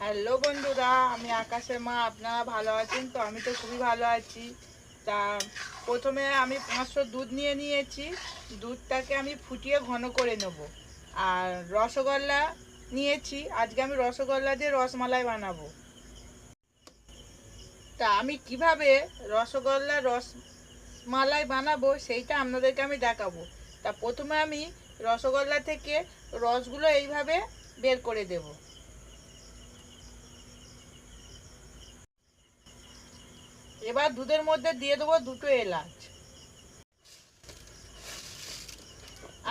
Hello বন্ধুরা, আমি আকাশের মা। আপনারা ভালো আছেন তো? আমি তো খুবই ভালো আছি। তা প্রথমে আমি 500 দুধ নিয়েছি। দুধটাকে আমি ফুটিয়ে ঘন করে নেব। আর রসগোল্লা নিয়েছি, আজকে আমি রসগোল্লা দিয়ে রসমালাই বানাবো। তা আমি কিভাবে রসমালাই বানাবো সেইটা আপনাদেরকে আমি দেখাবো। তা প্রথমে আমি রসগোল্লা থেকে রসগুলো এইভাবে বের করে দেব। এবার দুধের মধ্যে দিয়ে দেবো 2টো এলাচ।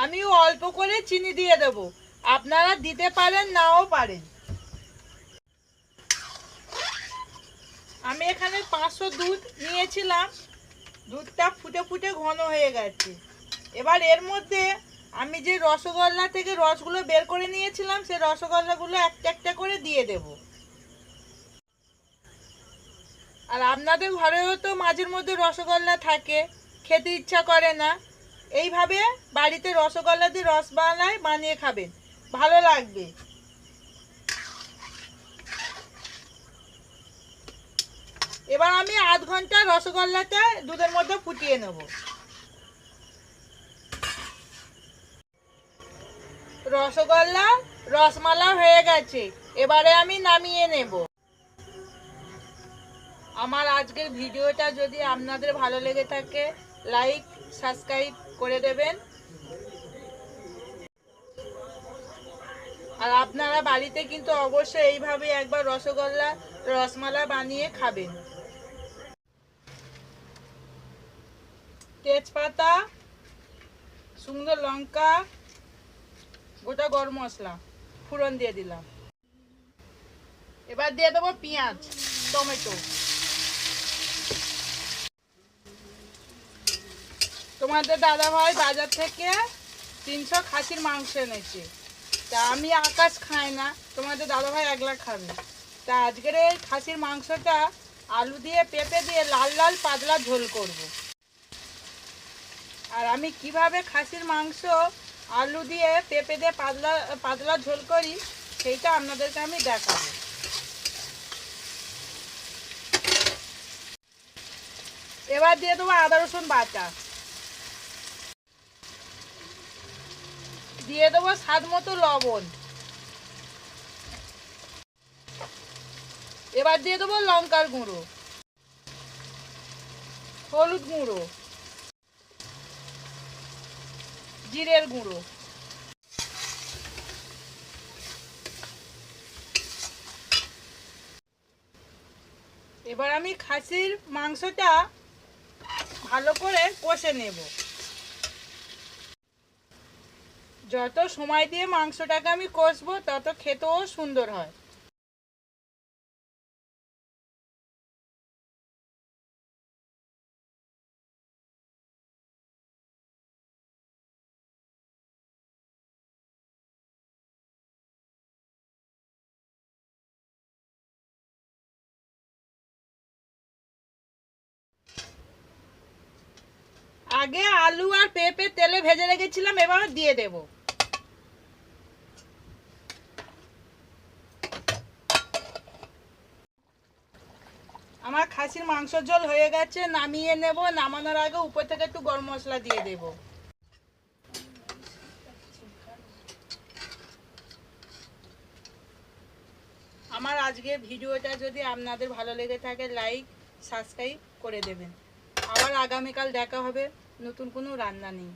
আমিও অল্প করে চিনি দিয়ে দেব, আপনারা দিতে পারেন নাও পারেন। আমি এখানে 500 দুধ নিয়েছিলাম। দুধটা ফুটে ফুটে ঘন হয়ে গেছে। এবার এর মধ্যে আমি যে রসগোল্লা থেকে রসগুলো বের করে নিয়েছিলাম সেই রসগোল্লাগুলো একটা একটা করে দিয়ে দেব। আর আপনাদের ঘরেও তো মাঝের মধ্যে রসগোল্লা থাকে, খেতে ইচ্ছা করে না, এইভাবে বাড়িতে রসগোল্লা দিয়ে রসমালাই বানিয়ে খাবেন, ভালো লাগবে। এবার আমি আধ ঘন্টা রসগোল্লাটা দুধের মধ্যে ফুটিয়ে নেব। রসগোল্লা রসমালাই হয়ে গেছে, এবারে আমি নামিয়ে নেব। আমার আজকের ভিডিওটা যদি আপনাদের ভালো লেগে থাকে, লাইক সাবস্ক্রাইব করে দেবেন। আর আপনারা বাড়িতে কিন্তু অবশ্যই এইভাবে একবার রসগোল্লা রসমালাই বানিয়ে খাবেন। তেজপাতা, শুকনো লঙ্কা, গোটা গরম মশলা ফোড়ন দিয়ে দিলাম। এবার দিয়ে দেবো পেঁয়াজ, টমেটো। তোমাদের দাদাভাই বাজার থেকে 300 খাসির মাংস এনেছে। তা আমি আকাশ খাই না, তোমাদের দাদাভাই একলা খাবে। তা আজকের এই খাসির মাংসটা আলু দিয়ে পেঁপে দিয়ে লাল লাল পাতলা ঝোল করব। আর আমি কিভাবে খাসির মাংস আলু দিয়ে পেঁপে দিয়ে পাতলা পাতলা ঝোল করি সেইটা আপনাদেরকে আমি দেখাবো। এবার দিয়ে দেবো আদা রসুন বাটা, দিয়ে দেবো স্বাদ মতো লবণ। এবার দিয়ে দেবো লঙ্কার গুঁড়ো, হলুদ গুঁড়ো, জিরের গুঁড়ো। এবার আমি খাসির মাংসটা ভালো করে কষে নেব। যত সময় দিয়ে মাংসটাকে আমি কষবো তত খেতেও সুন্দর হয়। আগে আলু আর পেঁপে তেলে ভেজে রেখেছিলাম, এবার দিয়ে দেব। আমার খাসির মাংসের ঝোল হয়ে গেছে, নামিয়ে নেব। নামানোর আগে উপর থেকে একটু গরম মশলা দিয়ে দেব। আমার আজকের ভিডিওটা যদি আপনাদের ভালো লেগে থাকে, লাইক সাবস্ক্রাইব করে দেবেন। আবার আগামীকাল দেখা হবে নতুন কোনো রান্না নিয়ে।